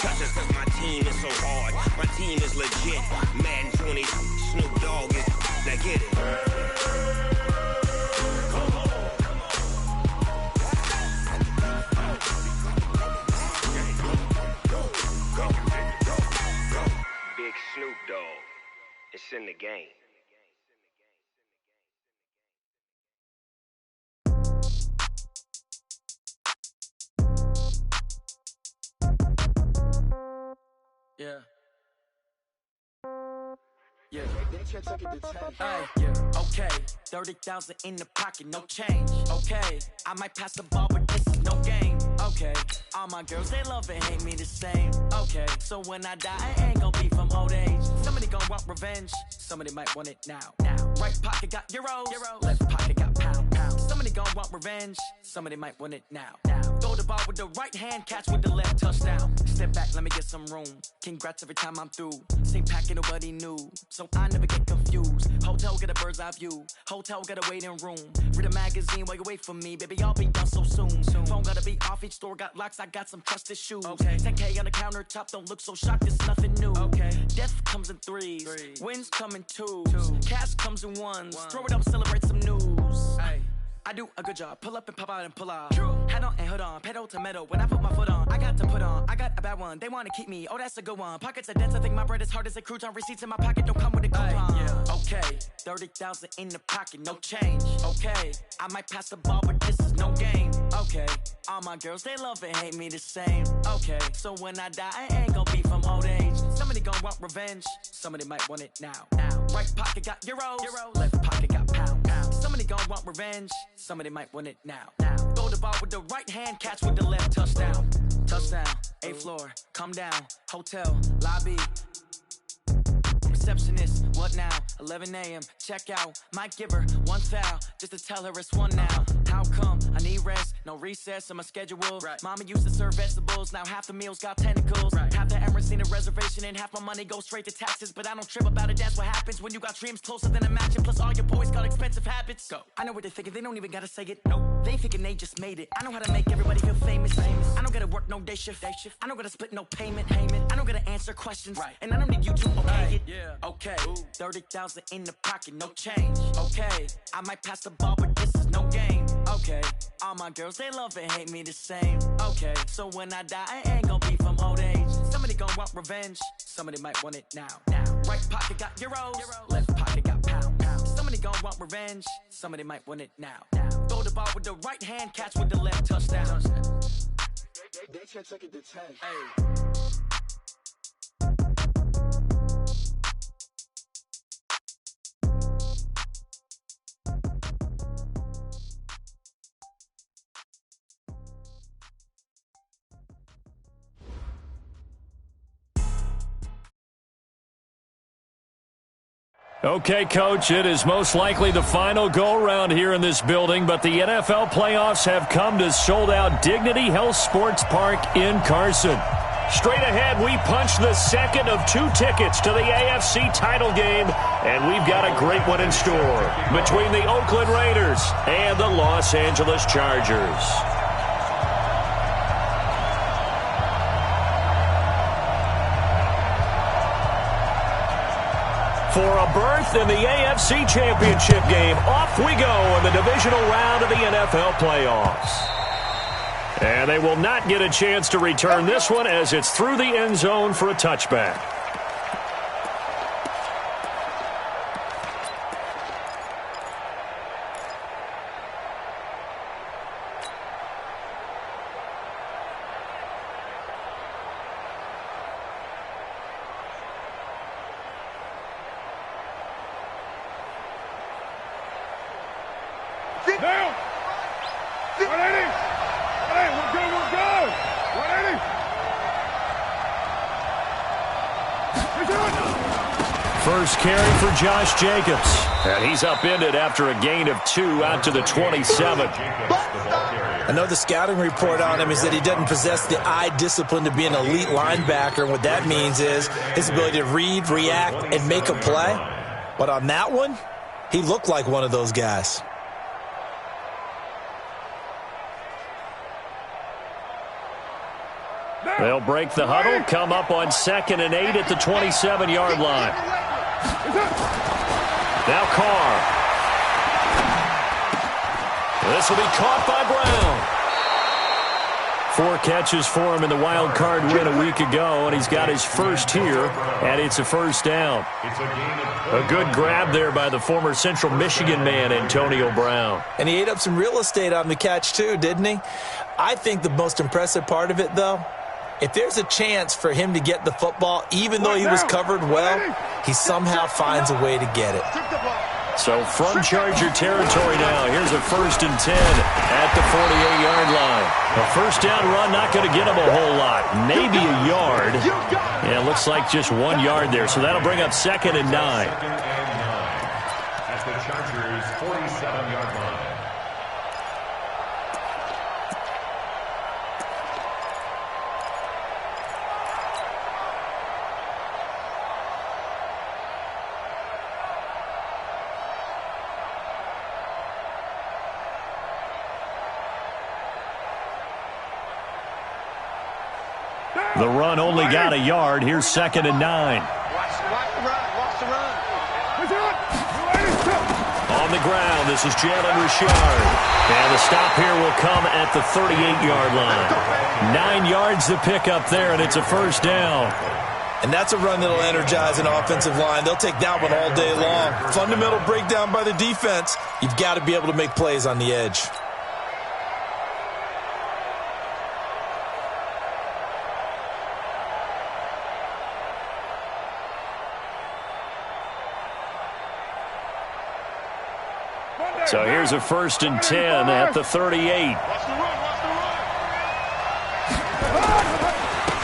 touch us 'cause my team is so hard. My team is legit. Madden 20, Snoop Dogg is. Now get it. Big Snoop Dogg. It's in the game. Yeah. Yeah. Yeah. Okay. 30,000 in the pocket, no change. Okay. I might pass the ball, but this is no game. Okay. All my girls, they love and hate me the same. Okay. So when I die, I ain't gonna be from old age. Somebody gonna want revenge. Somebody might want it now. Right pocket got euros. Left pocket got pounds. Somebody gonna want revenge. Somebody might want it now. Throw the ball with the right hand, catch with the left, touchdown. Step back, let me get some room. Congrats every time I'm through. Same packet, nobody knew. So I never get confused. Hotel get a bird's eye view. Hotel get a waiting room. Read a magazine while you wait for me. Baby, I'll be done so soon. Phone gotta be off, each store got locks. I got some trusted shoes. Okay. 10K on the countertop, don't look so shocked, it's nothing new. Okay. Death comes in threes. Wins come in twos. Cash comes in ones. Throw it up, celebrate some news. Hey. I do a good job, pull up and pop out and pull off. Hat on and hood on, pedal to metal. When I put my foot on, I got to put on. I got a bad one, they wanna keep me. Oh, that's a good one. Pockets are dense, I think my bread is hard as a crouton. Receipts in my pocket don't come with a coupon. Yeah. Okay, 30,000 in the pocket, no change. Okay, I might pass the ball, but this is no game. Okay, all my girls, they love and hate me the same. Okay, so when I die, I ain't gonna be from old age. Somebody gonna want revenge, somebody might want it now. Right pocket got euros. Left pocket got pounds. Somebody gonna want revenge, somebody might want it now. Throw the ball with the right hand, catch with the left, touchdown. Touchdown, 8th floor, come down, hotel, lobby. Receptionist, what now? 11 a.m., check out. Might give her one foul, just to tell her it's one now. How come? I need rest, no recess in my schedule. Right. Mama used to serve vegetables, now half the meals got tentacles. Right. Half the Emirates need a reservation and half my money goes straight to taxes. But I don't trip about it, that's what happens when you got dreams closer than a matching. Plus all your boys got expensive habits. Go. I know what they're thinking, they don't even gotta say it. Nope. They thinking they just made it. I know how to make everybody feel famous. I don't gotta work no day shift. I don't gotta split no payment. I don't gotta answer questions. Right. And I don't need you to okay it. Yeah. Okay, 30,000 in the pocket, no change. Okay, I might pass the ball, but this is no game. Okay, all my girls, they love and hate me the same. Okay, so when I die, I ain't gonna be from old age. Somebody gonna want revenge, somebody might want it now. Right pocket got euros, left pocket got pounds. Somebody gonna want revenge, somebody might want it now. Throw the ball with the right hand, catch with the left, touchdown. They can't take it to 10. Hey. Okay, Coach, it is most likely the final go-around here in this building, but the NFL playoffs have come to sold-out Dignity Health Sports Park in Carson. Straight ahead, we punch the second of 2 tickets to the AFC title game, and we've got a great one in store between the Oakland Raiders and the Los Angeles Chargers. For a berth in the AFC Championship game, off we go in the divisional round of the NFL playoffs. And they will not get a chance to return this one as it's through the end zone for a touchback. Down! 180! 180! We're good! 180! First carry for Josh Jacobs. And he's upended after a gain of 2 out to the 27. I know the scouting report on him is that he doesn't possess the eye discipline to be an elite linebacker. And what that means is his ability to read, react, and make a play. But on that one, he looked like one of those guys. They'll break the huddle, come up on 2nd and 8 at the 27-yard line. Now Carr. This will be caught by Brown. 4 catches for him in the wild card win a week ago, and he's got his first here, and it's a first down. A good grab there by the former Central Michigan man, Antonio Brown. And he ate up some real estate on the catch, too, didn't he? I think the most impressive part of it, though, if there's a chance for him to get the football, even though he was covered well, he somehow finds a way to get it. So from Charger territory now, here's a 1st and 10 at the 48-yard line. A first down run, not going to get him a whole lot. Maybe a yard. Yeah, it looks like just 1 yard there. So that'll bring up 2nd and 9. At the Chargers' 47-yard line. The run only got a yard. Here's 2nd and 9. Watch the run. Watch the run. On the ground, this is Jalen Richard. And the stop here will come at the 38-yard line. 9 yards to pick up there, and it's a first down. And that's a run that'll energize an offensive line. They'll take that one all day long. Fundamental breakdown by the defense. You've got to be able to make plays on the edge. So here's a 1st and 10 at the 38.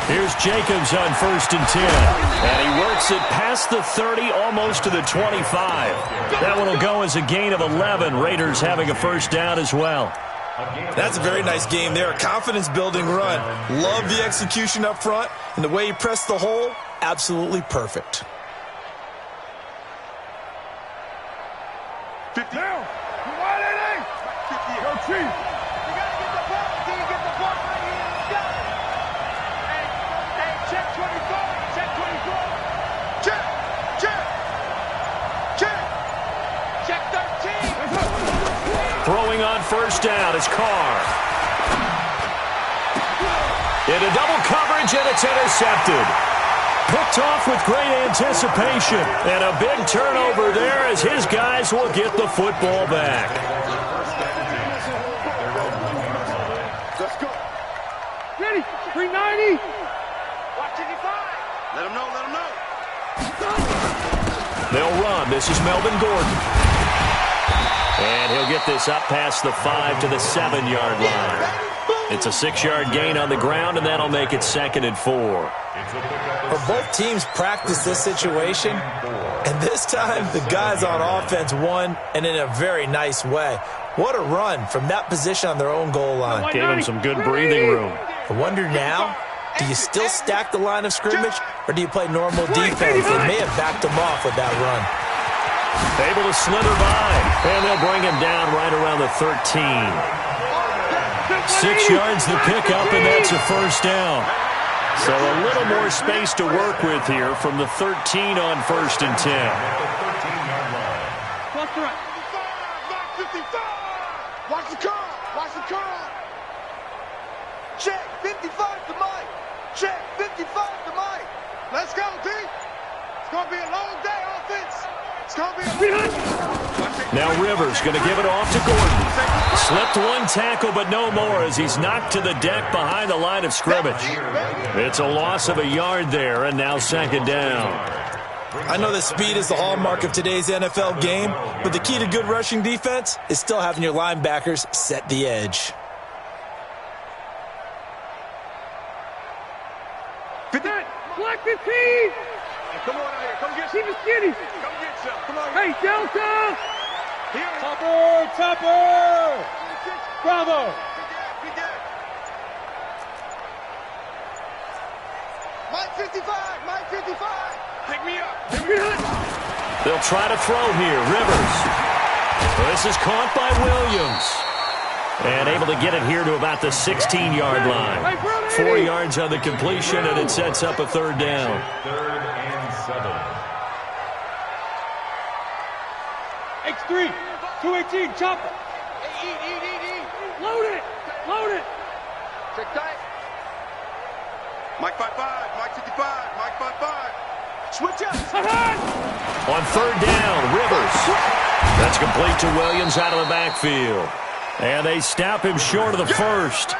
Here's Jacobs on 1st and 10. And he works it past the 30, almost to the 25. That one will go as a gain of 11. Raiders having a first down as well. That's a very nice game there. A confidence-building run. Love the execution up front. And the way he pressed the hole, absolutely perfect. 50 down. Go Chief. You gotta get the ball. Until you get the ball right here. Let's go. Hey, check 24. Check 24. Check. Check 13. Throwing on first down is Carr. Into double coverage, and it's intercepted. Picked off with great anticipation. And a big turnover there as his guys will get the football back. Let's go. Ready. 390. Watch 55. Let him know. They'll run. This is Melvin Gordon. And he'll get this up past the 5 to the 7-yard line. It's a 6-yard gain on the ground, and that'll make it 2nd and 4. Well, both teams practice this situation, and this time the guys on offense won, and in a very nice way. What a run from that position on their own goal line. Gave him some good breathing room. I wonder now, do you still stack the line of scrimmage, or do you play normal defense? They may have backed him off with that run. Able to slither by, and they'll bring him down right around the 13. 6 yards to pick up, and that's a first down. So a little more space to work with here from the 13 on 1st and 10. Watch the right. 55. Watch the curl. Check 55 to Mike. Check 55 to Mike. Let's go, D. It's going to be a long day, offense. It's going to be a... Now Rivers going to give it off to Gordon. Slipped one tackle, but no more as he's knocked to the deck behind the line of scrimmage. It's a loss of a yard there, and now 2nd down. I know that speed is the hallmark of today's NFL game, but the key to good rushing defense is still having your linebackers set the edge. Black 15! Hey, come on out here. Come get some. Keep it skinny. Come get some. Come on. Hey, Delta! Here. Topper! Bravo! Be good. Mike 55! Pick me up! They'll try to throw here. Rivers. This is caught by Williams. And able to get it here to about the 16-yard line. 4 yards on the completion, and it sets up a third down. 3rd and 7. X3, 218, chopper. Eat. Load it. Check tight. Mike 55, Mike 55, Mike 55. Switch up. On third down, Rivers. That's complete to Williams out of the backfield. And they stop him short of the first,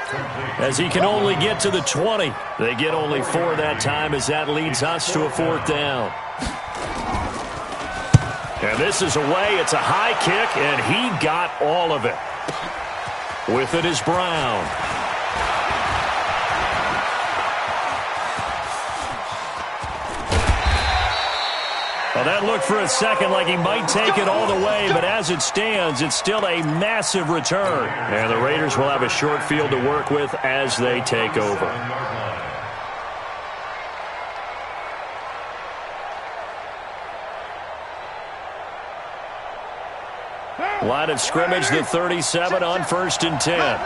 as he can only get to the 20. They get only 4 that time, as that leads us to a 4th down. And this is away. It's a high kick, and he got all of it. With it is Brown. Well, that looked for a second like he might take it all the way, but as it stands, it's still a massive return. And the Raiders will have a short field to work with as they take over. Line of scrimmage, the 37 on 1st and 10.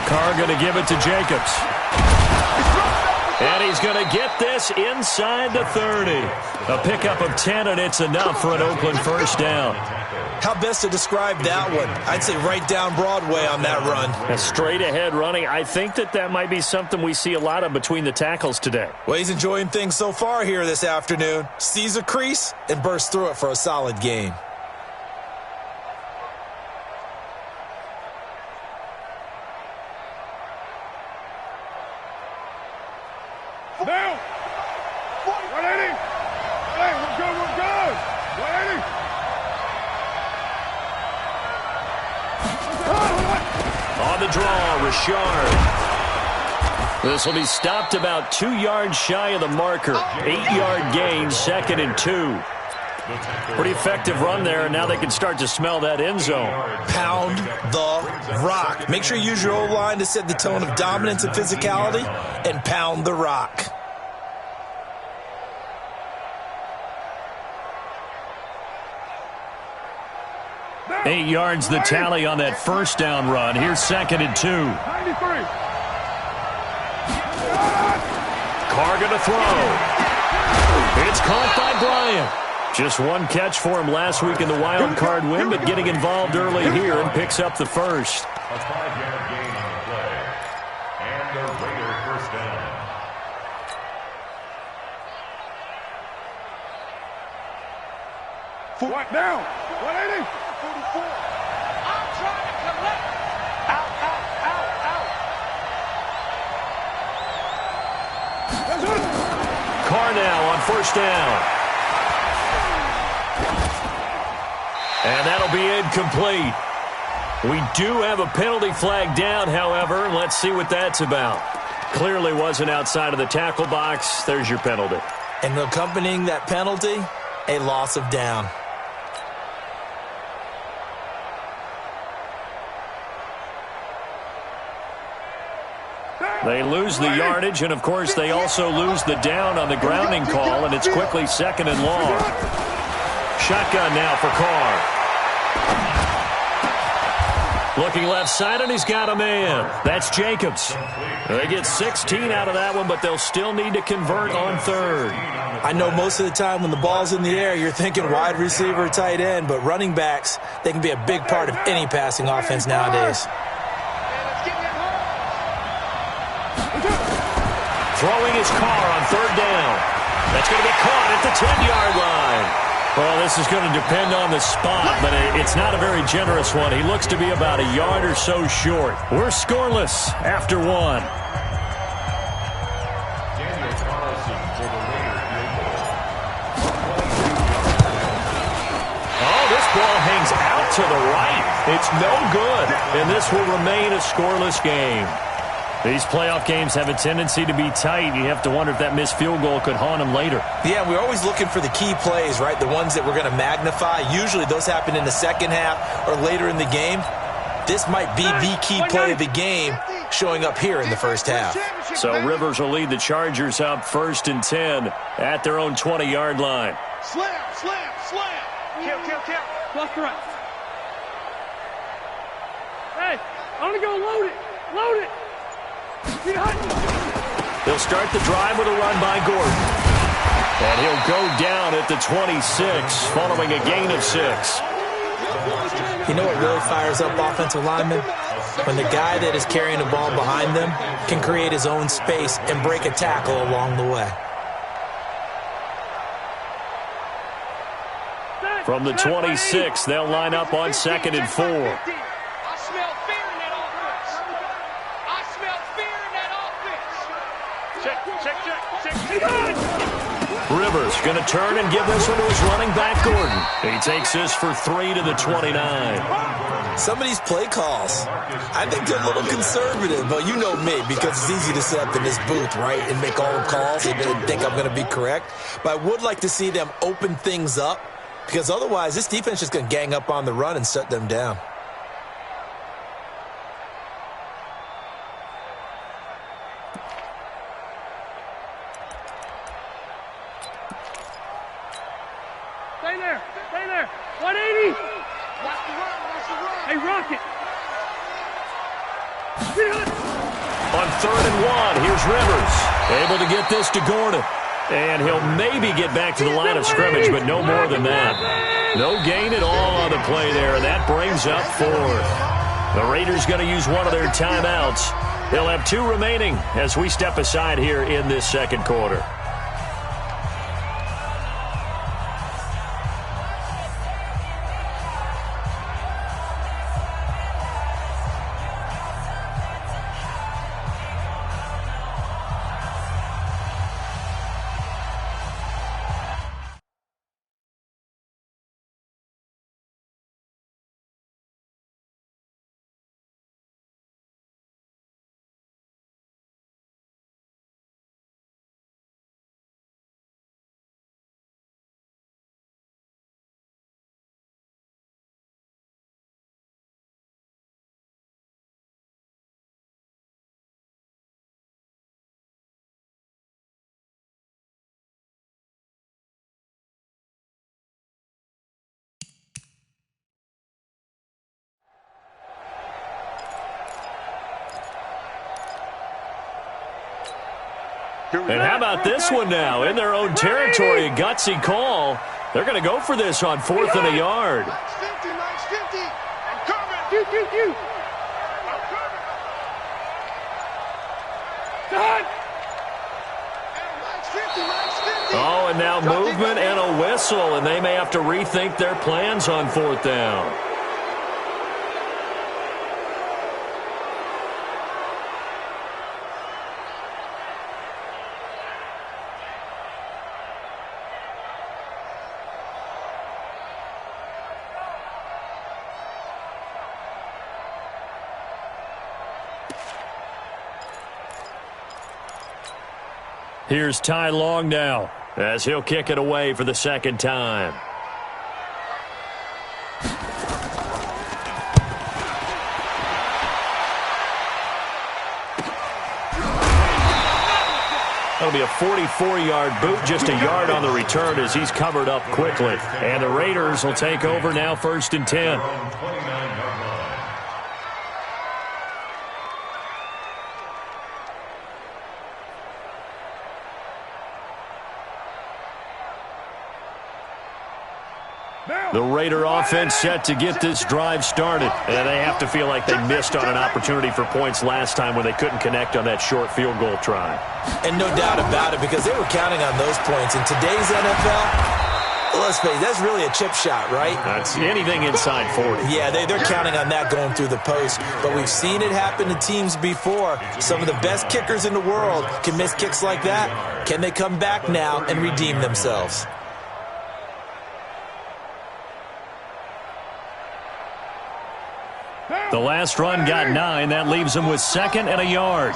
Carr going to give it to Jacobs. And he's going to get this inside the 30. A pickup of 10, and it's enough for an Oakland first down. How best to describe that one? I'd say right down Broadway on that run. A straight-ahead running. I think that might be something we see a lot of between the tackles today. Well, he's enjoying things so far here this afternoon. Sees a crease and bursts through it for a solid gain. Down. 180. Hey, we're good. 180. On the draw, Richard. This will be stopped about 2 yards shy of the marker. 8-yard gain, 2nd and 2. Pretty effective run there, and now they can start to smell that end zone. Pound the rock. Make sure you use your O-line to set the tone of dominance and physicality, and pound the rock. Eight yards the tally on that first down run. Here's 2nd and 2. 93. Carr going to throw. It's caught by Bryant. Just one catch for him last week in the wild card win, but getting involved early here and picks up the first. A 5-yard gain on the play. And the Raider first down. What down? 180. 44. I'm trying to collect. Out. Carr now on first down. And that'll be incomplete. We do have a penalty flag down, however. Let's see what that's about. Clearly wasn't outside of the tackle box. There's your penalty. And accompanying that penalty, a loss of down. They lose the yardage, and, of course, they also lose the down on the grounding call, and it's quickly 2nd and long. Shotgun now for Carr. Looking left side, and he's got a man. That's Jacobs. They get 16 out of that one, but they'll still need to convert on 3rd. I know most of the time when the ball's in the air, you're thinking wide receiver, tight end, but running backs, they can be a big part of any passing offense nowadays. Throwing his Carr on 3rd down. That's going to be caught at the 10-yard line. Well, this is going to depend on the spot, but it's not a very generous one. He looks to be about a yard or so short. We're scoreless after 1. Daniel Carlson for the Raider field goal. Oh, this ball hangs out to the right. It's no good, and this will remain a scoreless game. These playoff games have a tendency to be tight. You have to wonder if that missed field goal could haunt them later. Yeah, we're always looking for the key plays, right? The ones that we're going to magnify. Usually those happen in the second half or later in the game. This might be the key play of the game showing up here in the first half. So Rivers will lead the Chargers up 1st and 10 at their own 20-yard line. Slam, slam, slam. Kill, kill, kill. Left, right. Hey, I'm gonna go load it. Load it. He'll start the drive with a run by Gordon. And he'll go down at the 26, following a gain of 6. You know what really fires up offensive linemen? When the guy that is carrying the ball behind them can create his own space and break a tackle along the way. From the 26, they'll line up on 2nd and 4. I smell fear in that offense. I smell fear in that offense. Check, check, check, check, check. Rivers going to turn and give this one to his running back, Gordon. He takes this for 3 to the 29. Some of these play calls, I think they're a little conservative, but you know me, because it's easy to sit up in this booth, right, and make all the calls and think I'm going to be correct. But I would like to see them open things up, because otherwise this defense is going to gang up on the run and shut them down. Stay there. Stay there. 180. Watch the run, watch the run. Hey, Rocket. On 3rd and 1, here's Rivers. Able to get this to Gordon. And he'll maybe get back to the line of scrimmage, but no more than that. No gain at all on the play there, and that brings up 4th. The Raiders going to use one of their timeouts. They'll have 2 remaining as we step aside here in this 2nd quarter. And how about this one now? In their own territory, a gutsy call. They're going to go for this on 4th and a yard. Max 50, Max 50. I'm coming. I'm coming. Done. Hey, Max 50, Max 50. Oh, and now movement and a whistle, and they may have to rethink their plans on 4th down. Here's Ty Long now, as he'll kick it away for the 2nd time. That'll be a 44-yard boot, just a yard on the return as he's covered up quickly. And the Raiders will take over now, 1st and 10. The Raider offense set to get this drive started. And they have to feel like they missed on an opportunity for points last time when they couldn't connect on that short field goal try. And no doubt about it, because they were counting on those points. In today's NFL, let's face it, that's really a chip shot, right? That's anything inside 40. Yeah, they're counting on that going through the post. But we've seen it happen to teams before. Some of the best kickers in the world can miss kicks like that. Can they come back now and redeem themselves? The last run got 9. That leaves them with 2nd and a yard.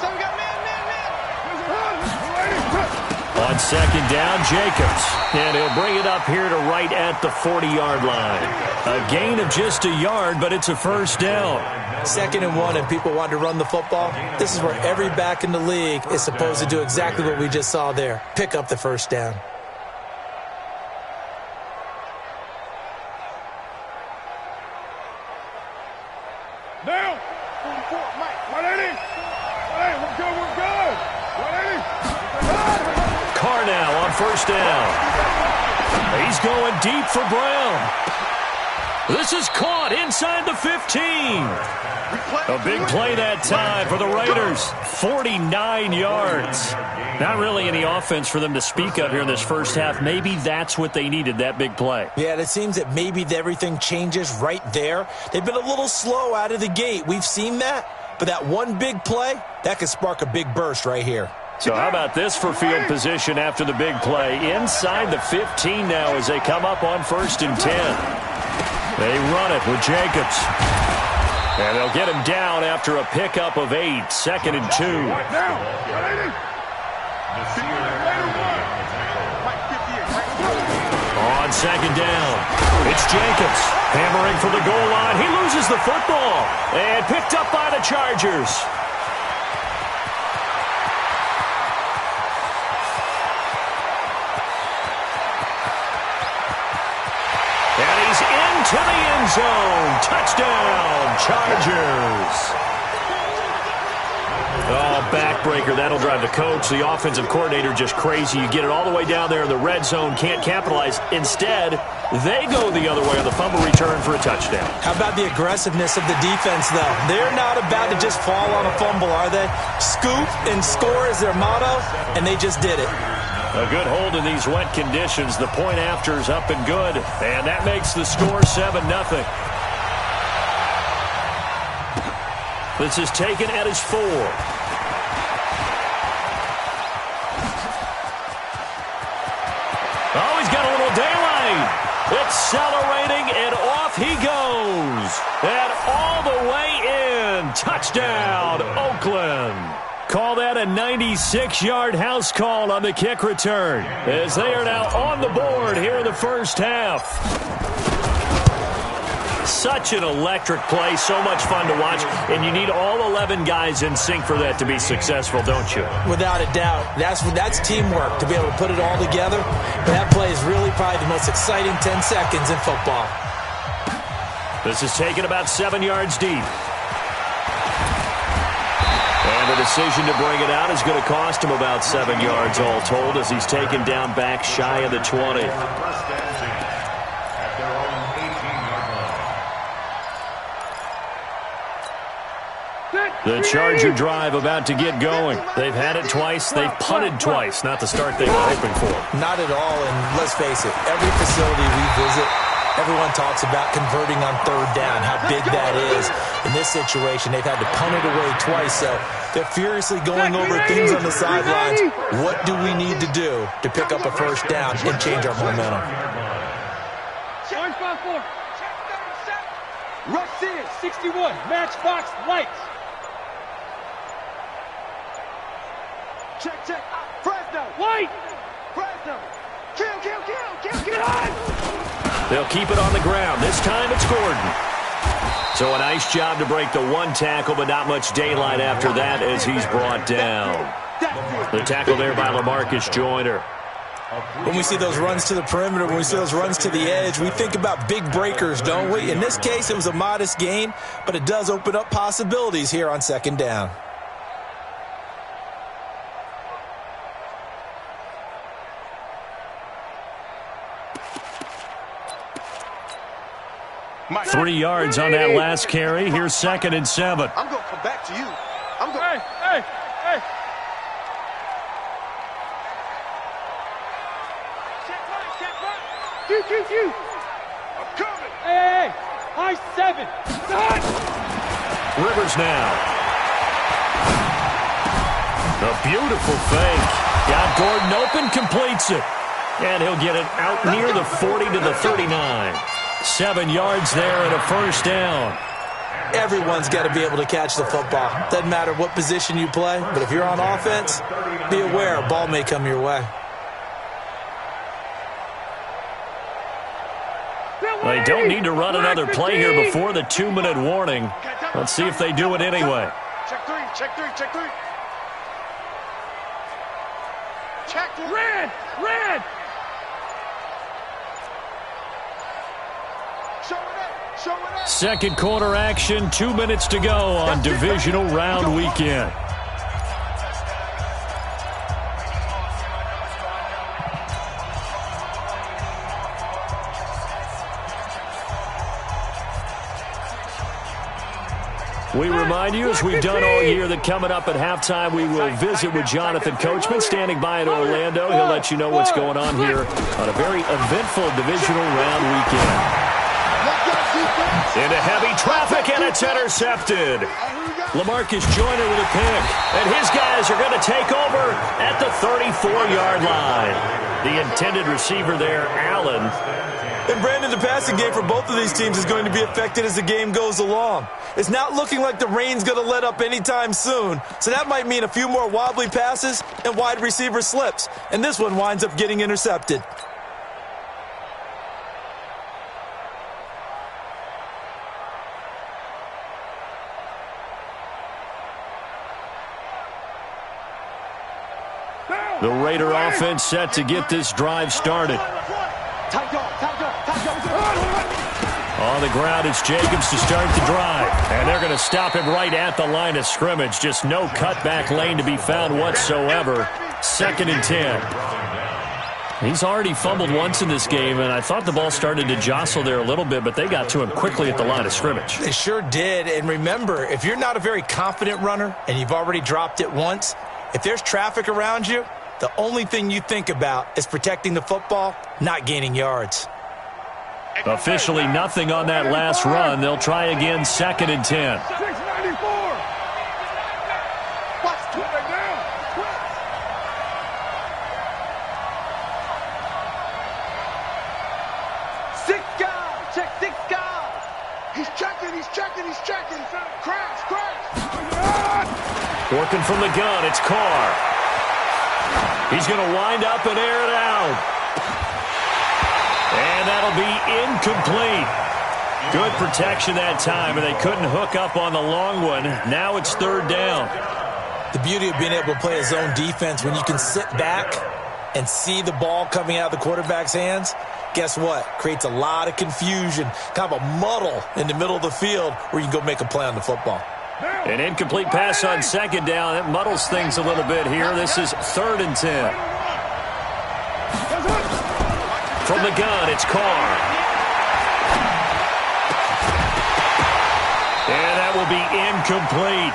On 2nd down, Jacobs. And he'll bring it up here to right at the 40-yard line. A gain of just a yard, but it's a 1st down. 2nd and 1, and people want to run the football. This is where every back in the league is supposed to do exactly what we just saw there. Pick up the 1st down. we're good. Ready? Carr now on first down. He's going deep for Brown. This is caught inside the 15. A big play that time for the Raiders. 49 yards. Not really any offense for them to speak of here in this first half. Maybe that's what they needed, that big play. Yeah, it seems that maybe everything changes right there. They've been a little slow out of the gate. We've seen that. But that one big play, that could spark a big burst right here. So how about this for field position after the big play? Inside the 15 now as they come up on 1st and 10. They run it with Jacobs. And they'll get him down after a pickup of 8. 2nd and 2. On 2nd down, it's Jacobs hammering for the goal line. He loses the football and picked up by the Chargers. And he's into the end zone. Touchdown, Chargers. Oh, backbreaker. That'll drive the coach, the offensive coordinator, just crazy. You get it all the way down there in the red zone, can't capitalize. Instead, they go the other way on the fumble return for a touchdown. How about the aggressiveness of the defense, though? They're not about to just fall on a fumble, are they? Scoop and score is their motto, and they just did it. A good hold in these wet conditions. The point after is up and good, and that makes the score 7-0. This is taken at his 4. Oh, he's got a little daylight. Accelerating, and off he goes. And all the way in. Touchdown, Oakland. Call that a 96-yard house call on the kick return, as they are now on the board here in the first half. Such an electric play, so much fun to watch, and you need all 11 guys in sync for that to be successful, don't you? Without a doubt. That's teamwork, to be able to put it all together. But that play is really probably the most exciting 10 seconds in football. This is taken about 7 yards deep. And the decision to bring it out is going to cost him about 7 yards all told, as he's taken down back shy of the 20. The Charger drive about to get going. They've had it twice. They've punted twice. Not the start they were hoping for. Not at all, and let's face it, every facility we visit, everyone talks about converting on 3rd down, how big that is. In this situation, they've had to punt it away twice, so they're furiously going over things on the sidelines. What do we need to do to pick up a 1st down and change our momentum? Rush in, 61, matchbox lights. Check. Fresno. White. Fresno. Kill. They'll keep it on the ground. This time it's Gordon. So a nice job to break the one tackle, but not much daylight after that as he's brought down. The tackle there by LaMarcus Joyner. When we see those runs to the perimeter, when we see those runs to the edge, we think about big breakers, don't we? In this case, it was a modest gain, but it does open up possibilities here on 2nd down. Mike. 3 yards on that last carry. Here's 2nd and 7. I'm going to come back to you. I'm going. Hey. Q. I'm coming. Hey. High 7. Done. Rivers now. A beautiful fake. Got Gordon open, completes it. And he'll get it out near the 40 to the 39. 7 yards there and a 1st down. Everyone's got to be able to catch the football. Doesn't matter what position you play, but if you're on offense, be aware a ball may come your way. They don't need to run another play here before the 2-minute warning. Let's see if they do it anyway. Check three. Red. Show it up. Second quarter action, 2 minutes to go on divisional round weekend. We remind you, as we've done all year, that coming up at halftime, we will visit with Jonathan Coachman standing by in Orlando. He'll let you know what's going on here on a very eventful divisional round weekend. Into heavy traffic, and it's intercepted. LaMarcus Joyner with a pick, and his guys are going to take over at the 34-yard line. The intended receiver there, Allen. And Brandon, the passing game for both of these teams is going to be affected as the game goes along. It's not looking like the rain's going to let up anytime soon, so that might mean a few more wobbly passes and wide receiver slips, and this one winds up getting intercepted. The Raider offense set to get this drive started. On the ground, it's Jacobs to start the drive. And they're going to stop him right at the line of scrimmage. Just no cutback lane to be found whatsoever. 2nd and 10. He's already fumbled once in this game, and I thought the ball started to jostle there a little bit, but they got to him quickly at the line of scrimmage. They sure did. And remember, if you're not a very confident runner and you've already dropped it once, if there's traffic around you, the only thing you think about is protecting the football, not gaining yards. Officially nothing on that last run. They'll try again, 2nd and 10. 694. Watch, twist it down. Twist. Six guys. Check 6 guys. He's checking. Crash. Working from the gun, it's Carr. He's going to wind up and air it out. And that'll be incomplete. Good protection that time, and they couldn't hook up on the long one. Now it's 3rd down. The beauty of being able to play a zone defense, when you can sit back and see the ball coming out of the quarterback's hands, guess what? Creates a lot of confusion, kind of a muddle in the middle of the field where you can go make a play on the football. An incomplete pass on 2nd down. It muddles things a little bit here. This is 3rd and 10. From the gun, it's Carr. And that will be incomplete.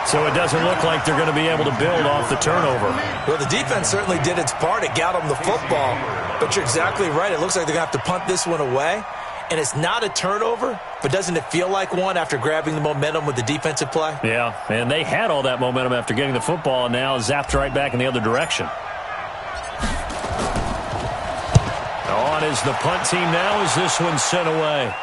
So it doesn't look like they're going to be able to build off the turnover. Well, the defense certainly did its part. It got them the football. But you're exactly right. It looks like they're going to have to punt this one away. And it's not a turnover, but doesn't it feel like one after grabbing the momentum with the defensive play? Yeah, and they had all that momentum after getting the football, and now zapped right back in the other direction. On is the punt team now as this one's sent away.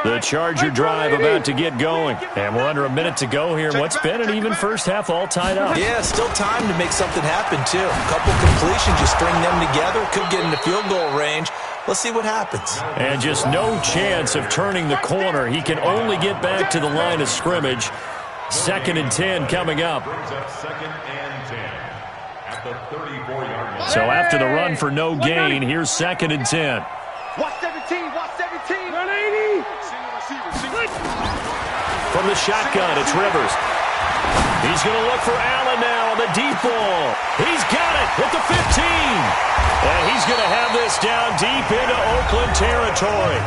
The Charger drive about to get going. And we're under a minute to go here. What's been an even first half all tied up. Yeah, still time to make something happen, too. A couple completions, you string them together, could get into field goal range. Let's see what happens. And just no chance of turning the corner. He can only get back to the line of scrimmage. 2nd and 10 coming up. So after the run for no gain, here's 2nd and 10. Watch 17. 180. From the shotgun, it's Rivers. He's going to look for Allen now on the deep ball. He's got it at the 15. And he's going to have this down deep into Oakland territory.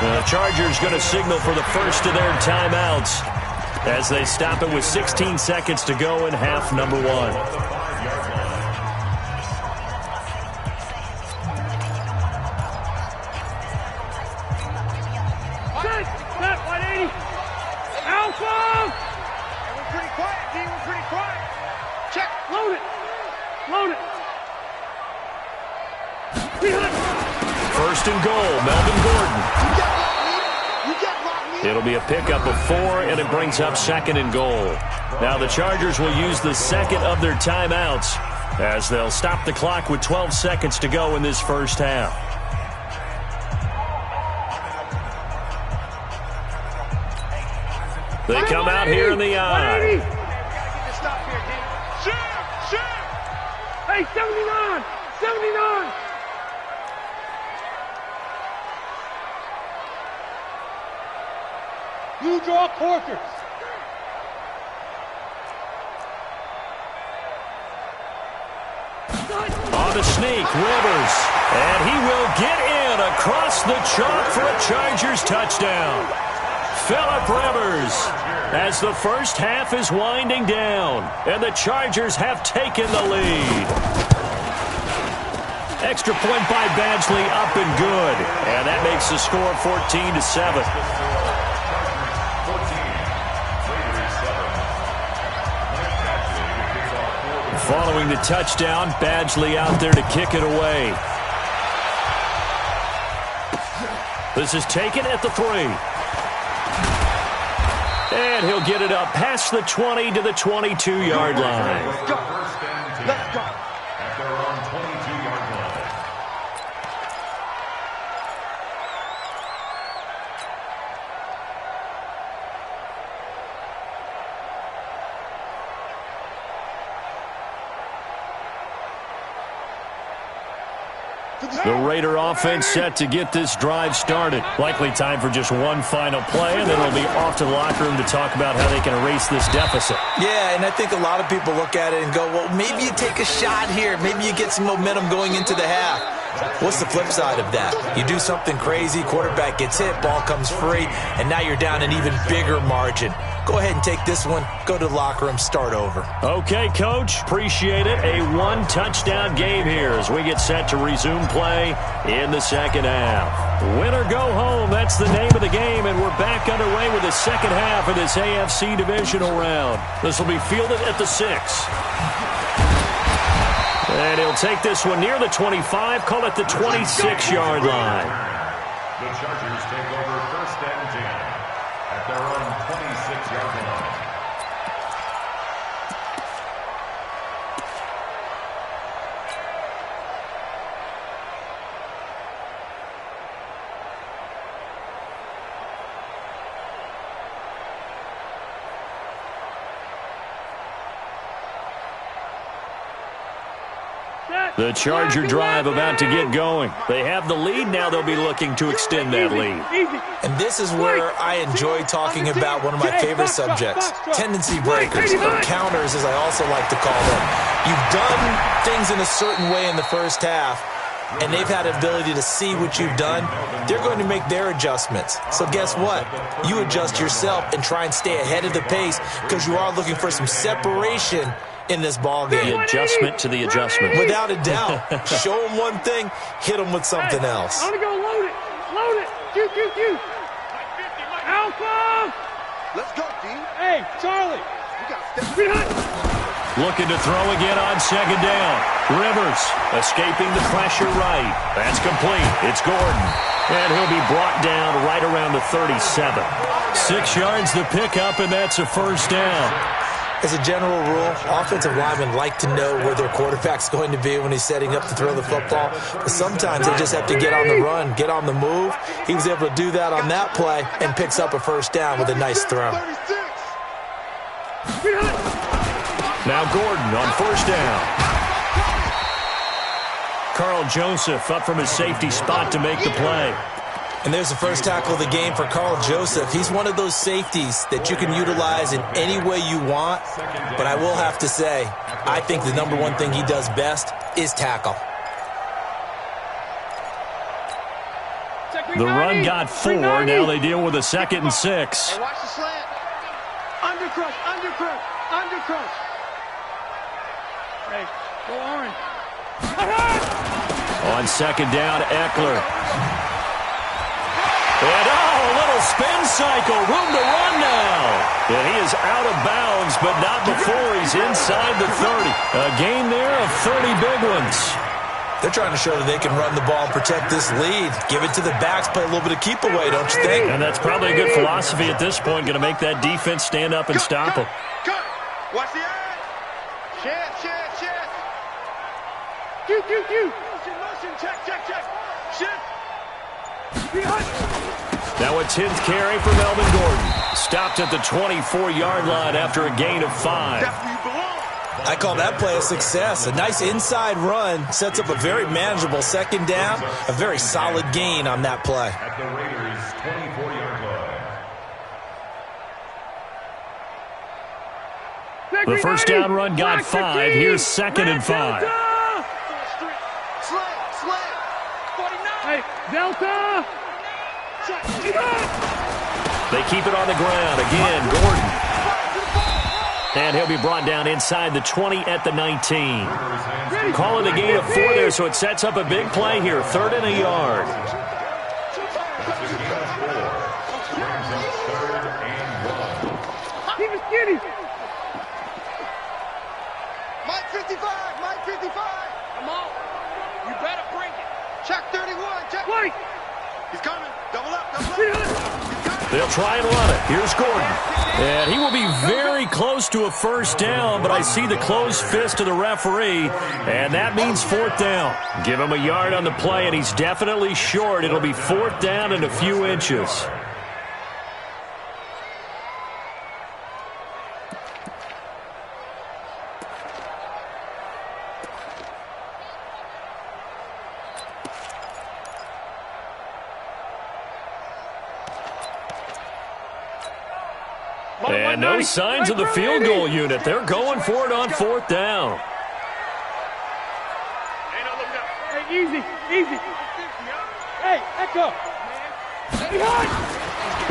The Chargers going to signal for the first of their timeouts as they stop it with 16 seconds to go in half number 1. It'll be a pickup of 4, and it brings up 2nd and goal. Now the Chargers will use the second of their timeouts as they'll stop the clock with 12 seconds to go in this first half. They come out here in the eye. Hey, 79! 79! You draw quarters. On the sneak, Rivers. And he will get in across the chalk for a Chargers touchdown. Phillip Rivers, as the first half is winding down, and the Chargers have taken the lead. Extra point by Badgley, up and good. And that makes the score 14-7. Following the touchdown, Badgley out there to kick it away. This is taken at the 3. And he'll get it up past the 20 to the 22-yard line. Let's go. Let's go. At their own 22-yard line. The Raider offense set to get this drive started. Likely time for just one final play, and then they'll be off to the locker room to talk about how they can erase this deficit. Yeah, and I think a lot of people look at it and go, well, maybe you take a shot here. Maybe you get some momentum going into the half. What's the flip side of that? You do something crazy, quarterback gets hit, ball comes free, and now you're down an even bigger margin. Go ahead and take this one, go to the locker room, start over. Okay, Coach, appreciate it. A one-touchdown game here as we get set to resume play in the second half. Win or go home, that's the name of the game, and we're back underway with the second half of this AFC divisional round. This will be fielded at the 6. And he'll take this one near the 25, call it the 26-yard line. The Chargers take over 1st and 10 at their own 26-yard line. The Charger drive about to get going. They have the lead. Now they'll be looking to extend that lead. And this is where I enjoy talking about one of my favorite subjects, tendency breakers, or counters as I also like to call them. You've done things in a certain way in the first half, and they've had an ability to see what you've done. They're going to make their adjustments. So guess what? You adjust yourself and try and stay ahead of the pace because you are looking for some separation in this ball game. The adjustment to the adjustment. Without a doubt. Show them one thing, hit them with something else. I'm going to go load it. Load it. Shoot. Alpha. Let's go, D. Hey, Charlie. You got to step behind. Looking to throw again on second down. Rivers escaping the pressure right. That's complete. It's Gordon. And he'll be brought down right around the 37. 6 yards the pickup, and that's a first down. As a general rule, offensive linemen like to know where their quarterback's going to be when he's setting up to throw the football. But sometimes they just have to get on the run, get on the move. He was able to do that on that play and picks up a first down with a nice throw. Now Gordon on first down. Carl Joseph up from his safety spot to make the play. And there's the first tackle of the game for Carl Joseph. He's one of those safeties that you can utilize in any way you want. But I will have to say, I think the number one thing he does best is tackle. The run got 4. Now they deal with a 2nd and 6. Hey, watch the slant. Undercrush. Hey, go orange. On second down, Eckler. And a little spin cycle, room to run now. And he is out of bounds, but not before he's inside the 30. A gain there of 30 big ones. They're trying to show that they can run the ball and protect this lead. Give it to the backs, play a little bit of keep away, don't you think? And that's probably a good philosophy at this point, going to make that defense stand up and stop them. Watch the eyes. Shift. Motion. Check. Shift. Now a 10th carry for Melvin Gordon. Stopped at the 24-yard line after a gain of 5. That's where you belong. I call that play a success. A nice inside run sets up a very manageable second down. A very solid gain on that play. At the Raiders' 24-yard line. The first down run got 5. Here's 2nd and 5. Slam. 49. Hey, Delta! They keep it on the ground. Again, Gordon. And he'll be brought down inside the 20 at the 19. Call it a gain of 4 there, so it sets up a big play here. 3rd and a yard. Keep it skinny. Mike 55. Come on. You better bring it. Check 31. Check. Wait. He's coming. Double up. They'll try and run it. Here's Gordon. And he will be very close to a first down, but I see the closed fist of the referee, and that means 4th down. Give him a yard on the play, and he's definitely short. It'll be 4th down and a few inches. And no signs of the field goal unit. They're going for it on 4th down. Hey, easy. Hey, echo.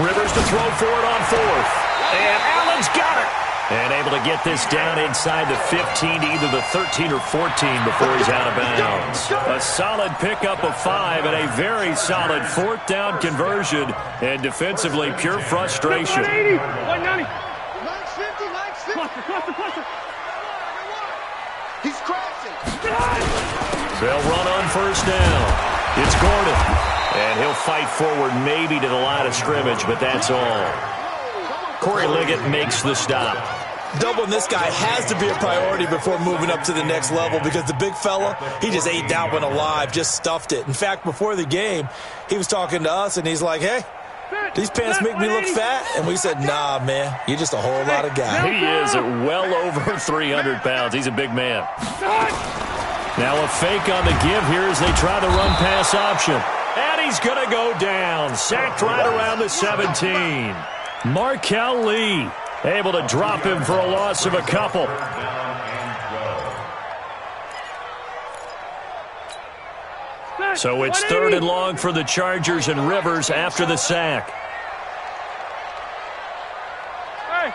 Rivers to throw for it on 4th. And Allen's got it. And able to get this down inside the 15 to either the 13 or 14 before he's out of bounds. A solid pickup of 5 and a very solid 4th down conversion. And defensively, pure frustration. 180. 190. 950. Cluster. He's crashing. They'll run on first down. It's Gordon. And he'll fight forward maybe to the line of scrimmage, but that's all. Corey Liggett makes the stop. Doubling this guy has to be a priority before moving up to the next level because the big fella, he just ate that one alive, just stuffed it. In fact, before the game, he was talking to us, and he's like, hey, these pants make me look fat. And we said, nah, man, you're just a whole lot of guy. He is at well over 300 pounds. He's a big man. Now a fake on the give here as they try the run-pass option. And he's going to go down. Sacked right around the 17. Markel Lee able to drop him for a loss of a couple. So it's 3rd and long for the Chargers and Rivers after the sack. Hey.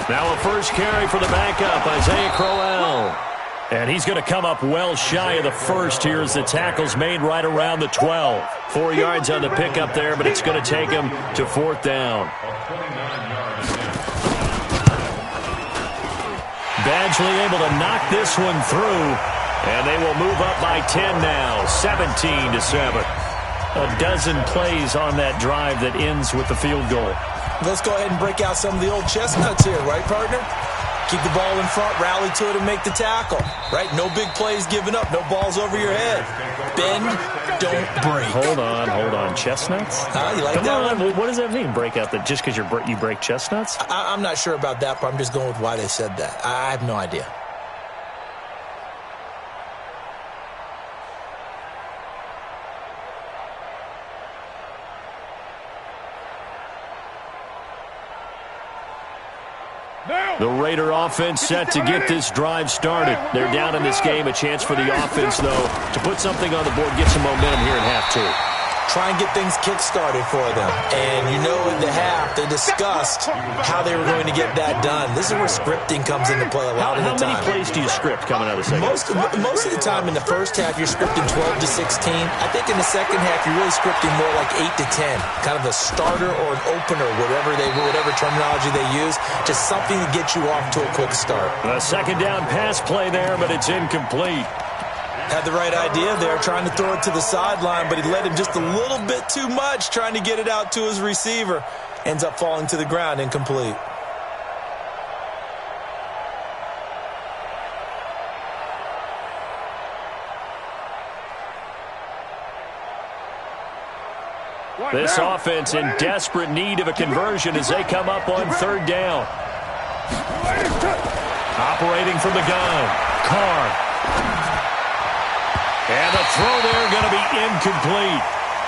Now a first carry for the backup, Isaiah Crowell. And he's going to come up well shy of the first here as the tackle's made right around the 12. 4 yards on the pickup there, but it's going to take him to 4th down. Badgley able to knock this one through, and they will move up by 10 now, 17-7. A dozen plays on that drive that ends with the field goal. Let's go ahead and break out some of the old chestnuts here, right, partner? Keep the ball in front, rally to it, and make the tackle. Right? No big plays given up. No balls over your head. Bend, don't break. Hold on. Chestnuts? You like Come that on. one? What does that mean, break out? Just because you break chestnuts? I'm not sure about that, but I'm just going with why they said that. I have no idea. The Raider offense set to get this drive started. They're down in this game. A chance for the offense, though, to put something on the board, get some momentum here in half 2. try and get things kick-started for them. And in the half, they discussed how they were going to get that done. This is where scripting comes into play a lot of the time. How many plays do you script coming out of the second? Most of the time in the first half, you're scripting 12 to 16. I think in the second half, you're really scripting more like 8 to 10. Kind of a starter or an opener, whatever terminology they use. Just something to get you off to a quick start. A second down pass play there, but it's incomplete. Had the right idea there, trying to throw it to the sideline, but he led him just a little bit too much, trying to get it out to his receiver. Ends up falling to the ground, incomplete. This offense in desperate need of a conversion as they come up on third down. Operating from the gun, Carr. And the throw there going to be incomplete.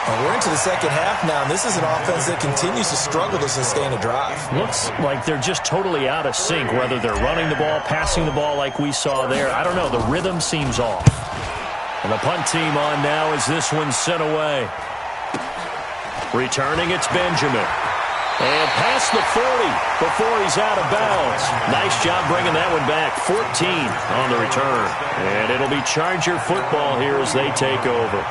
Well, we're into the second half now, and this is an offense that continues to struggle to sustain a drive. Looks like they're just totally out of sync, whether they're running the ball, passing the ball like we saw there. I don't know. The rhythm seems off. And the punt team on now as this one's sent away. Returning, it's Benjamin. And past the 40 before he's out of bounds. Nice job bringing that one back. 14 on the return. And it'll be Charger football here as they take over.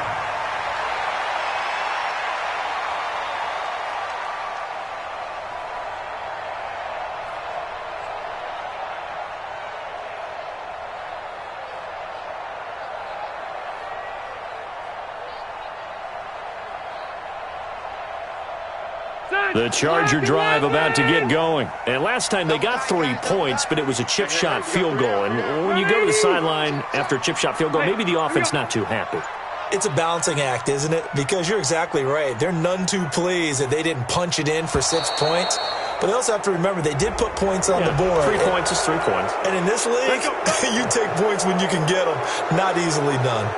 The Charger drive about to get going. And last time they got 3 points, but it was a chip shot field goal. And when you go to the sideline after a chip shot field goal, maybe the offense not too happy. It's a balancing act, isn't it? Because you're exactly right. They're none too pleased that they didn't punch it in for 6 points. But they also have to remember they did put points on the board. 3 points is 3 points. And in this league, you take points when you can get them. Not easily done.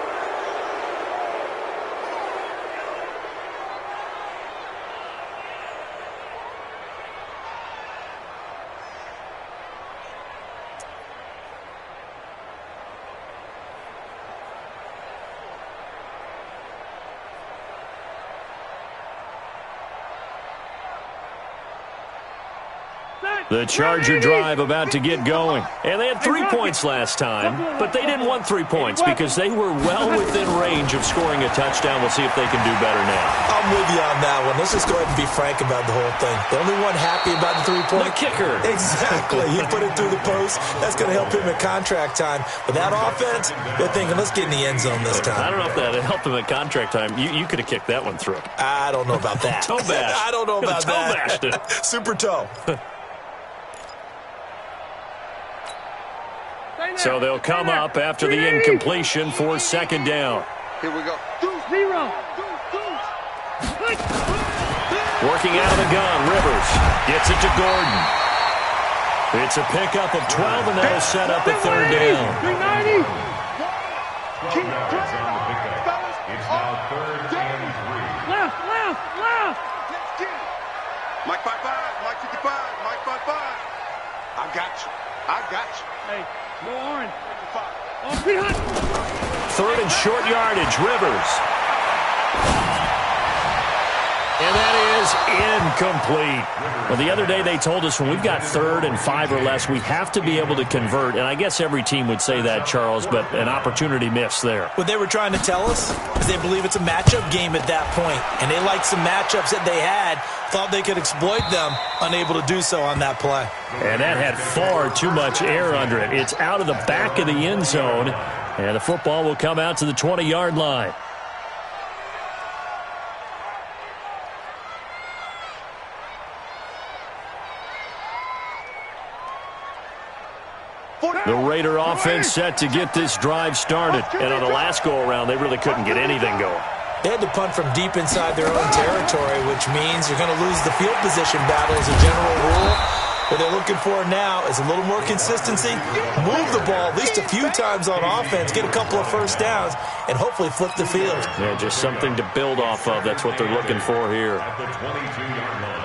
The Charger drive about to get going. And they had 3 points last time, but they didn't want 3 points because they were well within range of scoring a touchdown. We'll see if they can do better now. I'm with you on that one. Let's just go ahead and be frank about the whole thing. The only one happy about the 3-point. The kicker. Exactly. He put it through the post. That's going to help him at contract time. But that offense, they're thinking, let's get in the end zone this time. I don't know if that helped him at contract time. You could have kicked that one through. I don't know about that. Toe bash. I don't know about that. Toe bashed it. Super toe. So they'll come up after the incompletion for second down. Here we go. 0. Working out of the gun, Rivers gets it to Gordon. It's a pickup of 12, and that'll set up a third down. 390. Keep It's now 3rd and 3. Left. Let's get it. Mike 55, Mike 55, Mike 55. I got you. Hey, go orange. Oh, Pete Hunt. Third and short yardage, Rivers. And that is incomplete. Well, the other day they told us when we've got 3rd and 5 or less, we have to be able to convert. And I guess every team would say that, Charles, but an opportunity missed there. What they were trying to tell us is they believe it's a matchup game at that point. And they liked some matchups that they had, thought they could exploit them, unable to do so on that play. And that had far too much air under it. It's out of the back of the end zone, and the football will come out to the 20-yard line. The Raider offense set to get this drive started. And on the last go-around, they really couldn't get anything going. They had to punt from deep inside their own territory, which means you're going to lose the field position battle as a general rule. What they're looking for now is a little more consistency, move the ball at least a few times on offense, get a couple of first downs, and hopefully flip the field. Yeah, just something to build off of. That's what they're looking for here. At the 22-yard line.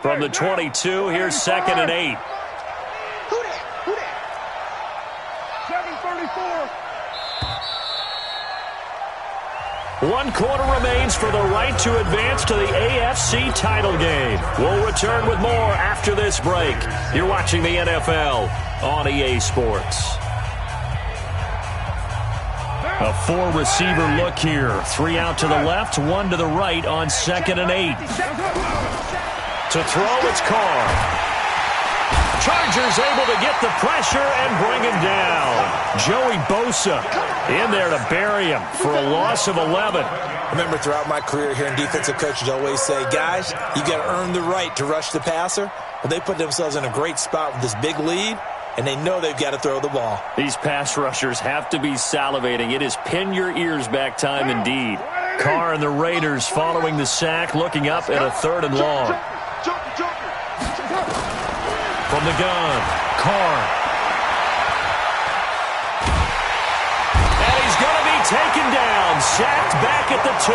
From the 22, here's 2nd and 8. Who that? 735. 1 quarter remains for the right to advance to the AFC title game. We'll return with more after this break. You're watching the NFL on EA Sports. A 4-receiver look here. 3 out to the left, 1 to the right on 2nd and 8. To throw, it's Carr. Chargers able to get the pressure and bring him down. Joey Bosa in there to bury him for a loss of 11. Remember, throughout my career here in defensive coaches always say, guys, you got to earn the right to rush the passer. Well, they put themselves in a great spot with this big lead, and they know they've got to throw the ball. These pass rushers have to be salivating. It is pin your ears back time indeed. Carr and the Raiders following the sack, looking up at a 3rd and long. From the gun, Carr. And he's going to be taken down, sacked back at the 2.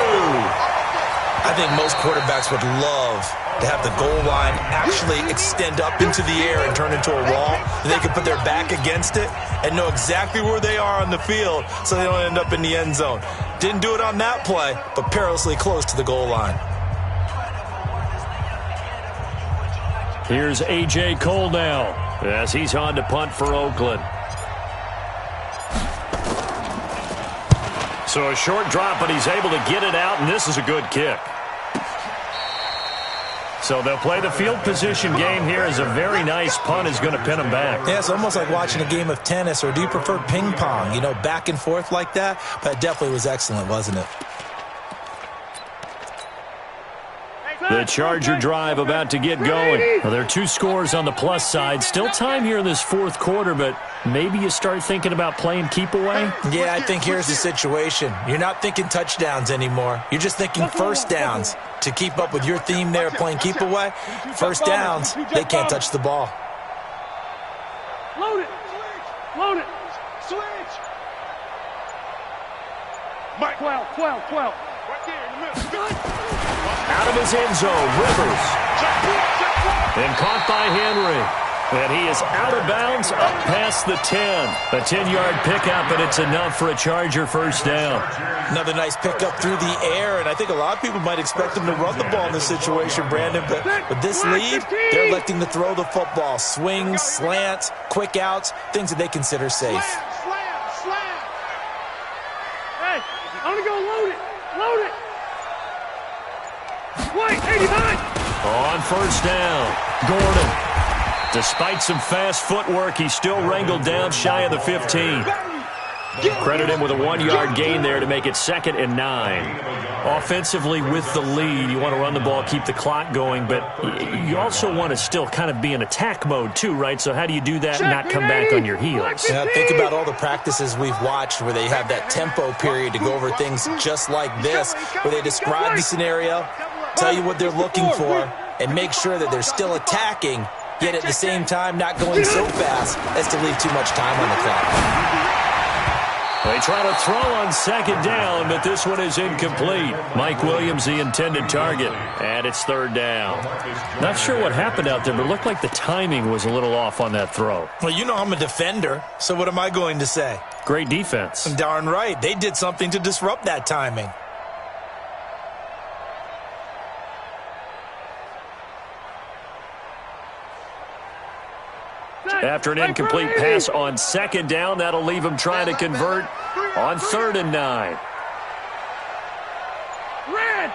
I think most quarterbacks would love to have the goal line actually extend up into the air and turn into a wall. They can put their back against it and know exactly where they are on the field so they don't end up in the end zone. Didn't do it on that play, but perilously close to the goal line. Here's A.J. Cole now as he's on to punt for Oakland. So a short drop, but he's able to get it out, and this is a good kick. So they'll play the field position game here as a very nice punt is going to pin them back. Yeah, it's almost like watching a game of tennis, or do you prefer ping pong? You know, back and forth like that? But it definitely was excellent, wasn't it? The Charger drive about to get going. Well, there are 2 scores on the plus side. Still time here in this 4th quarter, but maybe you start thinking about playing keep away? Yeah, I think here's the situation. You're not thinking touchdowns anymore. You're just thinking first downs. To keep up with your theme there, playing keep away, first downs, they can't touch the ball. Load it. Load it. Switch. 12. Right there in the middle. Out of his end zone, Rivers. And caught by Henry. And he is out of bounds up past the 10. A 10-yard pickup, and it's enough for a Charger first down. Another nice pickup through the air, and I think a lot of people might expect them to run the ball in this situation, Brandon. But with this lead, they're electing to throw the football. Swings, slants, quick outs, things that they consider safe. Slam. Hey, I'm going to go load it. Load it. Wait, 89. On first down, Gordon. Despite some fast footwork, he's still wrangled down shy of the 15. Credit him with a 1-yard gain there to make it 2nd and 9. Offensively, with the lead, you want to run the ball, keep the clock going, but you also want to still kind of be in attack mode too, right? So how do you do that and not come back on your heels? Yeah, think about all the practices we've watched where they have that tempo period to go over things just like this, where they describe the scenario, tell you what they're looking for, and make sure that they're still attacking, yet at the same time not going so fast as to leave too much time on the clock. They try to throw on 2nd down, but this one is incomplete. Mike Williams, the intended target, and it's 3rd down. Not sure what happened out there, but it looked like the timing was a little off on that throw. Well, you know I'm a defender, so what am I going to say? Great defense. Darn right. They did something to disrupt that timing. After an incomplete pass on 2nd down, that'll leave him trying to convert on 3rd and 9. Red.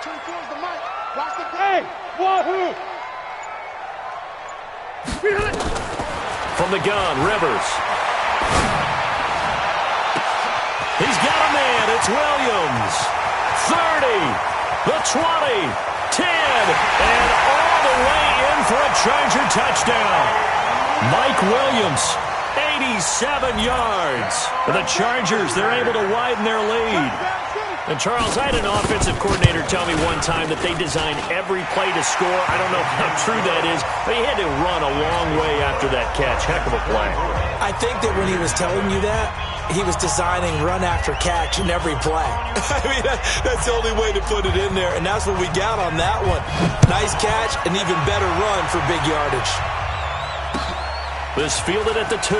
24's the mic. Watch the Hey, wahoo. From the gun, Rivers. He's got a man. It's Williams. 30, the 20, 10, and all the way in for a Charger touchdown. Mike Williams, 87 yards. For the Chargers, they're able to widen their lead. And, Charles, I had an offensive coordinator tell me one time that they designed every play to score. I don't know how true that is, but he had to run a long way after that catch. Heck of a play. I think that when he was telling you that, he was designing run after catch in every play. I mean, that's the only way to put it in there, and that's what we got on that one. Nice catch, an even better run for big yardage. This fielded at the 2.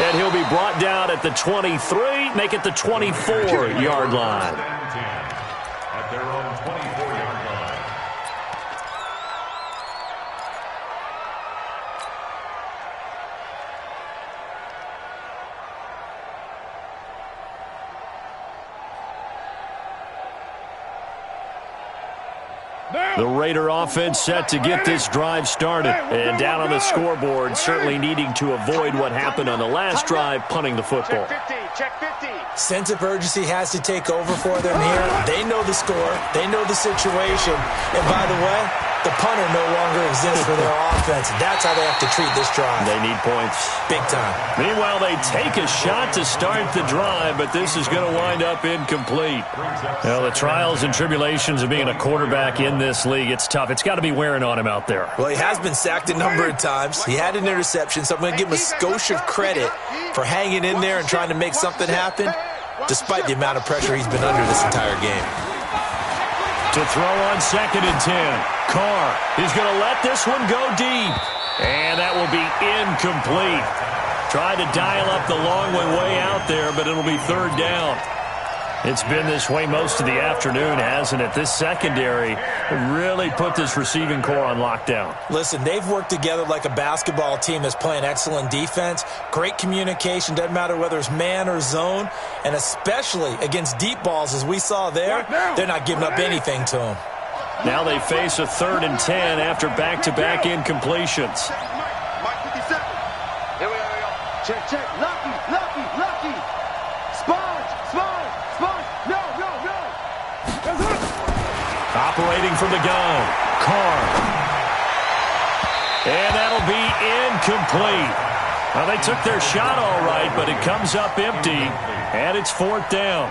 And he'll be brought down at the 23, make it the 24-yard line. At their own 24-yard line. The Raider offense set to get this drive started. And down on the scoreboard, certainly needing to avoid what happened on the last drive, punting the football. Check 50. Sense of urgency has to take over for them here. They know the score. They know the situation. And by the way, the punter no longer exists for their offense. That's how they have to treat this drive. They need points. Big time. Meanwhile, they take a shot to start the drive, but this is going to wind up incomplete. Well, the trials and tribulations of being a quarterback in this league, it's tough. It's got to be wearing on him out there. Well, he has been sacked a number of times. He had an interception, so I'm going to give him a skosh of credit for hanging in there and trying to make something happen, despite the amount of pressure he's been under this entire game. To throw on 2nd and 10. Carr is going to let this one go deep. And that will be incomplete. Tried to dial up the long one way out there, but it'll be 3rd down. It's been this way most of the afternoon, hasn't it? This secondary really put this receiving core on lockdown. Listen, they've worked together like a basketball team that's playing excellent defense. Great communication, doesn't matter whether it's man or zone. And especially against deep balls, as we saw there, they're not giving up anything to them. Now they face a 3rd and 10 after back-to-back incompletions. Mike 57. Here we go. Check. Lucky. Sponge. No. Operating from the gun. Carr. And that'll be incomplete. Now, they took their shot all right, but it comes up empty, and it's 4th down.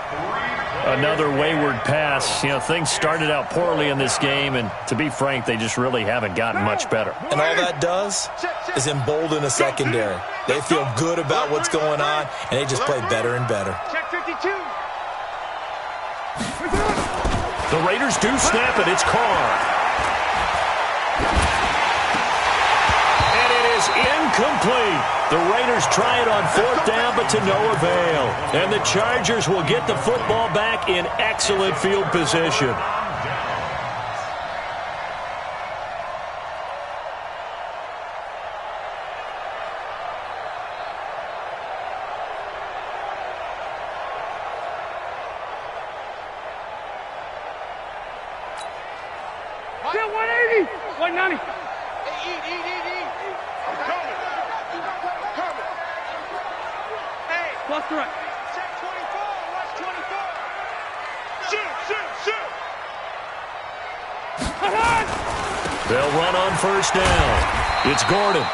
Another wayward pass. You know, things started out poorly in this game, and to be frank, they just really haven't gotten much better. And all that does is embolden a secondary. They feel good about what's going on, and they just play better and better. Check 52. The Raiders do snap it. It's Carr. And it is incomplete. The Raiders try it on 4th down, but to no avail. And the Chargers will get the football back in excellent field position. Get 180. 190. Eat. I'm coming. Hey. Plus correct. Check 24. Watch 24. Shoot. They'll run on 1st down. It's Gordon.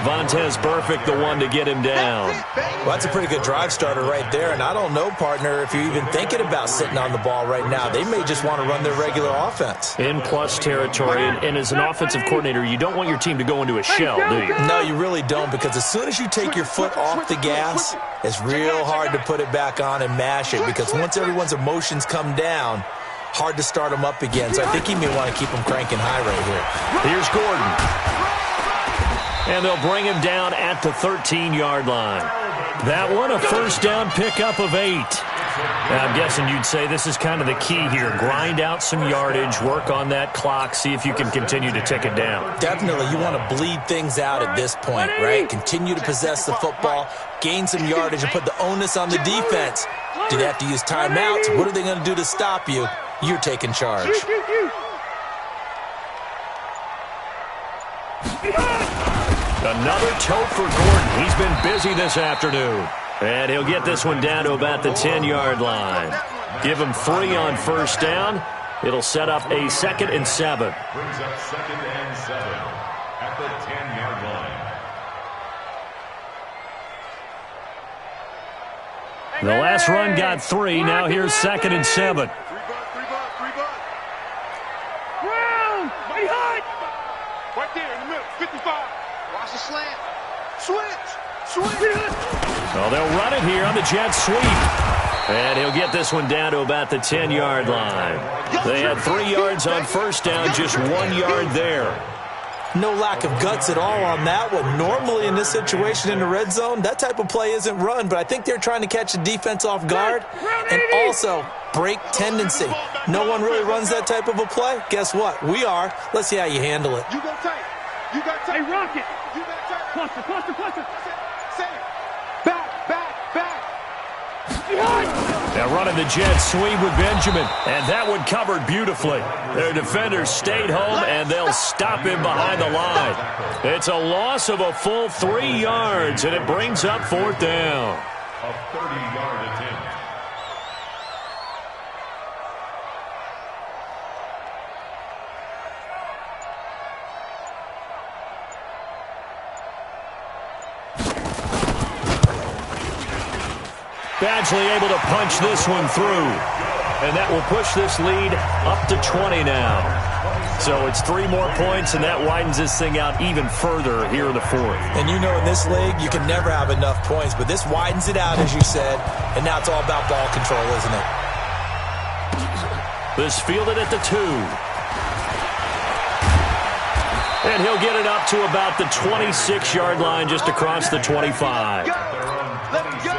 Vontez Burfict, the one to get him down. Well, that's a pretty good drive starter right there, and I don't know, partner, if you're even thinking about sitting on the ball right now. They may just want to run their regular offense. In plus territory, and as an offensive coordinator, you don't want your team to go into a shell, do you? No, you really don't, because as soon as you take your foot off the gas, it's real hard to put it back on and mash it, because once everyone's emotions come down, hard to start them up again. So I think he may want to keep them cranking high right here. Here's Gordon. And they'll bring him down at the 13-yard line. That one, a 1st down pickup of 8. Now, I'm guessing you'd say this is kind of the key here. Grind out some yardage, work on that clock, see if you can continue to tick it down. Definitely. You want to bleed things out at this point, right? Continue to possess the football, gain some yardage, and put the onus on the defense. Do they have to use timeouts? What are they going to do to stop you? You're taking charge. Another tote for Gordon. He's been busy this afternoon. And he'll get this one down to about the 10-yard line. Give him 3 on 1st down. It'll set up a 2nd and 7. Brings up 2nd and 7 at the 10-yard line. The last run got 3. Now here's 2nd and 7. 3 butt. Round. Mighty hot. Right there in the middle. 55. Watch the slant. Switch. Well, they'll run it here on the jet sweep. And he'll get this one down to about the 10-yard line. They had 3 yards on 1st down, just 1 yard there. No lack of guts at all on that one. Normally in this situation in the red zone, that type of play isn't run, but I think they're trying to catch the defense off guard and also break tendency. No one really runs that type of a play. Guess what? We are. Let's see how you handle it. You go tight. You got tight. Hey, Rocket. You got tight. Cluster, cluster, cluster. Say it. Back, back, back. Now running the jet sweep with Benjamin, and that one covered beautifully. Their defenders stayed home, and they'll stop him behind the line. It's a loss of a full 3 yards, and it brings up 4th down. A 30-yard attempt. Badgley able to punch this one through. And that will push this lead up to 20 now. So it's 3 more points, and that widens this thing out even further here in the 4th. And you know in this league, you can never have enough points, but this widens it out, as you said, and now it's all about ball control, isn't it? This fielded at the 2. And he'll get it up to about the 26-yard line, just across the 25. Let's go.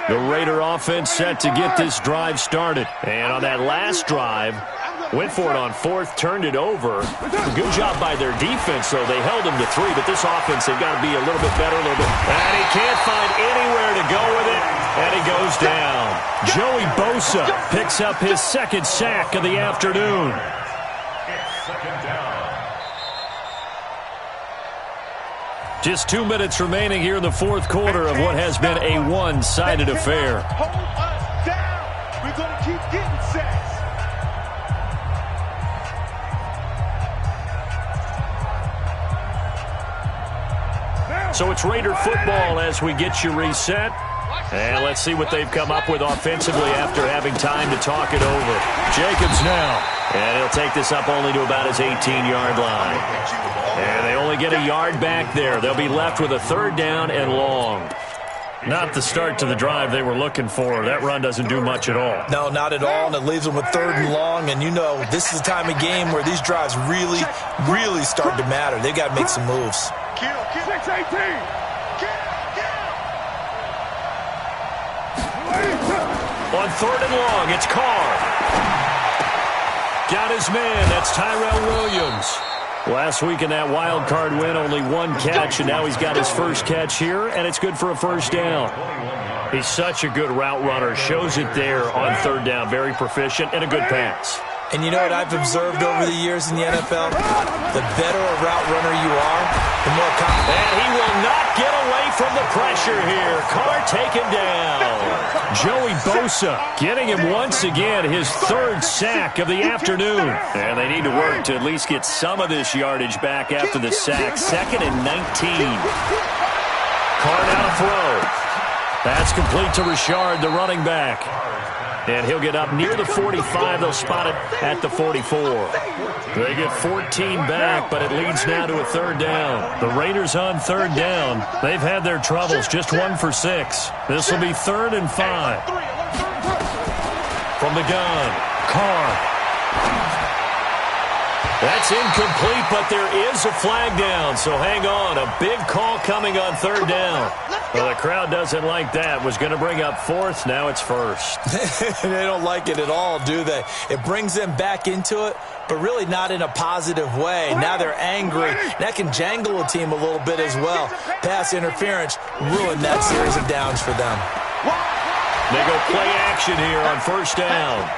The Raider offense set to get this drive started. And on that last drive, went for it on 4th, turned it over. Good job by their defense, though. They held him to 3, but this offense, they've got to be a little bit better, a little bit. And he can't find anywhere to go with it, and he goes down. Joey Bosa picks up his 2nd sack of the afternoon. It's 2nd down. Just 2 minutes remaining here in the 4th quarter of what has been a one-sided affair. Hold us down. We're going to keep getting sacks. So it's Raider football as we get you reset. And let's see what they've come up with offensively after having time to talk it over. Jacobs now. And he'll take this up only to about his 18-yard line. And they only get a yard back there. They'll be left with a 3rd down and long. Not the start to the drive they were looking for. That run doesn't do much at all. No, not at all, and it leaves them with 3rd and long. And you know, this is the time of game where these drives really, really start to matter. They've got to make some moves. Kill. 6-18. On 3rd and long, it's Carr. Got his man. That's Tyrell Williams. Last week in that wild card win, only 1 catch, and now he's got his first catch here, and it's good for a 1st down. He's such a good route runner. Shows it there on 3rd down. Very proficient and a good pass. And you know what I've observed over the years in the NFL? The better a route runner you are, the more confident. And he will not get away from the pressure here. Carr taken down. Joey Bosa getting him once again, his 3rd sack of the afternoon. And they need to work to at least get some of this yardage back after the sack. 2nd and 19. Carr now to throw. That's complete to Richard, the running back. And he'll get up near the 45. They'll spot it at the 44. They get 14 back, but it leads now to a 3rd down. The Raiders on 3rd down. They've had their troubles, just 1 for 6. This will be 3rd and 5. From the gun, Carr. That's incomplete, but there is a flag down, so hang on. A big call coming on 3rd down. Well, the crowd doesn't like that. Was going to bring up 4th. Now it's 1st. They don't like it at all, do they? It brings them back into it, but really not in a positive way. Now they're angry. That can jangle a team a little bit as well. Pass interference ruined that series of downs for them. They go play action here on 1st down.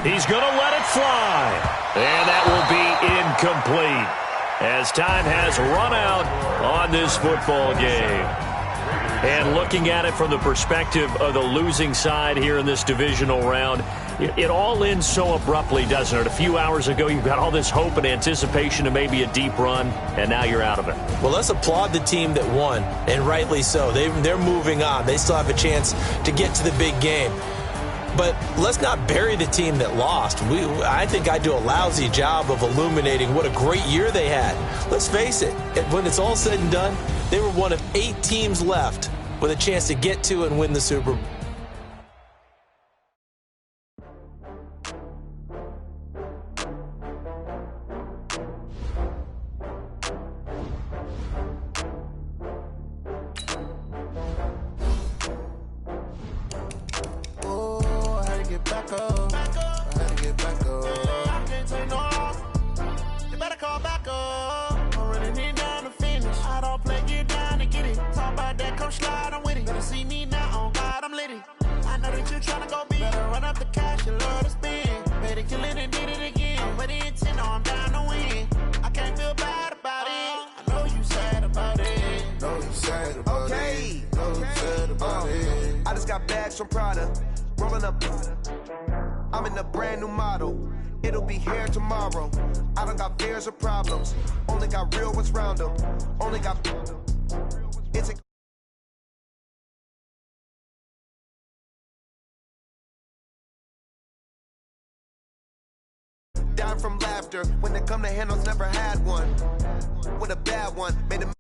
He's going to let it fly. And that will be incomplete, as time has run out on this football game. And looking at it from the perspective of the losing side here in this divisional round, it all ends so abruptly, doesn't it? A few hours ago, you've got all this hope and anticipation of maybe a deep run, and now you're out of it. Well, let's applaud the team that won, and rightly so. They're moving on. They still have a chance to get to the big game. But let's not bury the team that lost. I think I do a lousy job of illuminating what a great year they had. Let's face it, when it's all said and done, they were one of 8 teams left with a chance to get to and win the Super Bowl. From Prada, rolling up. I'm in a brand new model. It'll be here tomorrow. I don't got fears or problems. Only got real ones round them. Only got. It's a. Dying from laughter. When it come to handles, never had one. With a bad one, made a